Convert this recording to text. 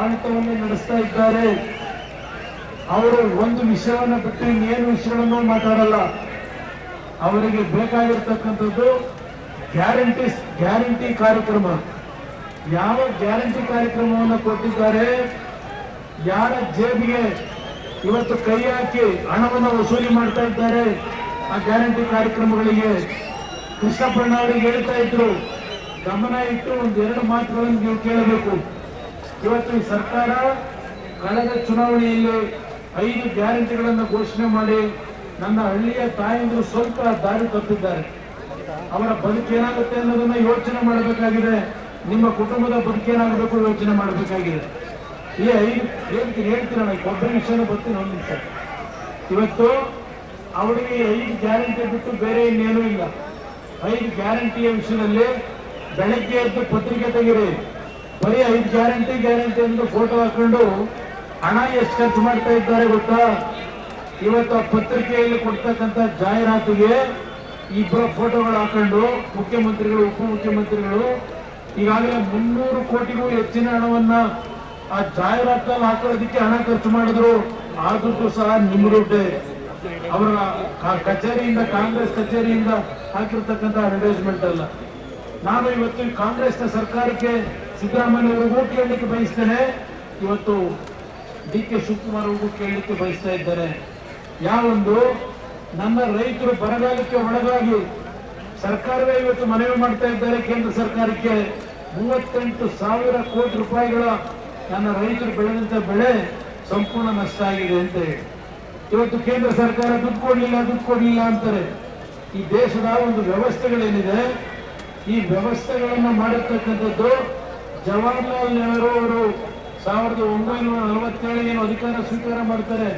ಆಡಳಿತವನ್ನು ನಡೆಸ್ತಾ ಇದ್ದಾರೆ. ಅವರು ಒಂದು ವಿಷಯವನ್ನು ಬಿಟ್ಟು ಇನ್ನೇನು ವಿಷಯಗಳನ್ನು ಮಾತಾಡಲ್ಲ. ಅವರಿಗೆ ಬೇಕಾಗಿರ್ತಕ್ಕಂಥದ್ದು ಗ್ಯಾರಂಟಿ ಕಾರ್ಯಕ್ರಮ. ಯಾವ ಗ್ಯಾರಂಟಿ ಕಾರ್ಯಕ್ರಮವನ್ನು ಕೊಟ್ಟಿದ್ದಾರೆ, ಯಾರ ಜೇಬಿಗೆ ಇವತ್ತು ಕೈ ಹಾಕಿ ಹಣವನ್ನು ವಸೂಲಿ ಮಾಡ್ತಾ ಇದ್ದಾರೆ ಆ ಗ್ಯಾರಂಟಿ ಕಾರ್ಯಕ್ರಮಗಳಿಗೆ. ಕೃಷ್ಣಪ್ಪಣ್ಣ ಅವರಿಗೆ ಹೇಳ್ತಾ ಇದ್ರು, ಗಮನ ಇಟ್ಟು ಒಂದೆರಡು ಮಾತುಗಳನ್ನು ನೀವು ಕೇಳಬೇಕು. ಇವತ್ತು ಈ ಸರ್ಕಾರ ಕಳೆದ ಚುನಾವಣೆಯಲ್ಲಿ 5 ಗ್ಯಾರಂಟಿಗಳನ್ನು ಘೋಷಣೆ ಮಾಡಿ ನನ್ನ ಹಳ್ಳಿಯ ತಾಯಂದಿರು ಸ್ವಲ್ಪ ದಾರಿ ತಪ್ಪಿದ್ದಾರೆ. ಅವರ ಬದುಕೇನಾಗುತ್ತೆ ಅನ್ನೋದನ್ನ ಯೋಚನೆ ಮಾಡಬೇಕಾಗಿದೆ. ನಿಮ್ಮ ಕುಟುಂಬದ ಬದುಕೇನಾಗಬೇಕು ಯೋಚನೆ ಮಾಡಬೇಕಾಗಿದೆ. ಈ 5 ಹೇಳ್ತೀರಣ್ಣ, ಒಬ್ಬರ ವಿಷಯನ ಬರ್ತೀನಿ ಒಂದು ನಿಮಿಷ. ಇವತ್ತು ಅವರಿಗೆ 5 ಗ್ಯಾರಂಟಿ ಬಿಟ್ಟು ಬೇರೆ ಇನ್ನೇನೂ ಇಲ್ಲ. 5 ಗ್ಯಾರಂಟಿಯ ವಿಷಯದಲ್ಲಿ ಬೆಳಗ್ಗೆ ಎದ್ದು ಪತ್ರಿಕೆ ತೆಗೀರಿ, ಬರೀ 5 ಗ್ಯಾರಂಟಿ ಎಂದು ಫೋಟೋ ಹಾಕೊಂಡು ಹಣ ಎಷ್ಟು ಖರ್ಚು ಮಾಡ್ತಾ ಇದ್ದಾರೆ ಗೊತ್ತಾ? ಇವತ್ತು ಆ ಪತ್ರಿಕೆಯಲ್ಲಿ ಕೊಡ್ತಕ್ಕಂಥ ಜಾಹೀರಾತಿಗೆ ಇಬ್ಬರ ಫೋಟೋಗಳು ಹಾಕೊಂಡು ಮುಖ್ಯಮಂತ್ರಿಗಳು, ಉಪಮುಖ್ಯಮಂತ್ರಿಗಳು ಈಗಾಗಲೇ 300 ಕೋಟಿಗೂ ಹೆಚ್ಚಿನ ಹಣವನ್ನ ಆ ಜಾಹೀರಾತಲ್ಲಿ ಹಾಕೋದಕ್ಕೆ ಹಣ ಖರ್ಚು ಮಾಡಿದ್ರು. ಆ ದುಡ್ಡು ಸಹ ನಿಮ್ಮ ದುಡ್ಡೇ. ಅವರ ಕಚೇರಿಯಿಂದ, ಕಾಂಗ್ರೆಸ್ ಕಚೇರಿಯಿಂದ ಹಾಕಿರ್ತಕ್ಕಂಥ ಅಡ್ವರ್ಟೈಸ್ಮೆಂಟ್ ಅಲ್ಲ. ನಾನು ಇವತ್ತು ಕಾಂಗ್ರೆಸ್ನ ಸರ್ಕಾರಕ್ಕೆ ಸಿದ್ದರಾಮಯ್ಯ ಅವರಿಗೂ ಕೇಳಲಿಕ್ಕೆ ಬಯಸ್ತೇನೆ, ಇವತ್ತು DK ಶಿವಕುಮಾರ್ ಅವ್ರಿಗೂ ಕೇಳಲಿಕ್ಕೆ ಬಯಸ್ತಾ ಇದ್ದಾರೆ. ಯಾವೊಂದು ನನ್ನ ರೈತರು ಬರಗಾಲಕ್ಕೆ ಒಳಗಾಗಿ ಸರ್ಕಾರವೇ ಇವತ್ತು ಮನವಿ ಮಾಡ್ತಾ ಇದ್ದಾರೆ ಕೇಂದ್ರ ಸರ್ಕಾರಕ್ಕೆ, 38,000 ಕೋಟಿ ರೂಪಾಯಿಗಳ ನನ್ನ ರೈತರು ಬೆಳೆದಂತ ಬೆಳೆ ಸಂಪೂರ್ಣ ನಷ್ಟ ಆಗಿದೆ ಅಂತ ಹೇಳಿ ಇವತ್ತು ಕೇಂದ್ರ ಸರ್ಕಾರ ದುಡ್ಡು ಕೊಡ್ಲಿಲ್ಲ ಅಂತಾರೆ. ಈ ದೇಶದ ಒಂದು ವ್ಯವಸ್ಥೆಗಳೇನಿದೆ, ಈ ವ್ಯವಸ್ಥೆಗಳನ್ನು ಮಾಡಿರ್ತಕ್ಕಂಥದ್ದು ಜವಾಹರ್ಲಾಲ್ ನೆಹರು ಅವರು 1947 ಏನು ಅಧಿಕಾರ ಸ್ವೀಕಾರ ಮಾಡ್ತಾರೆ,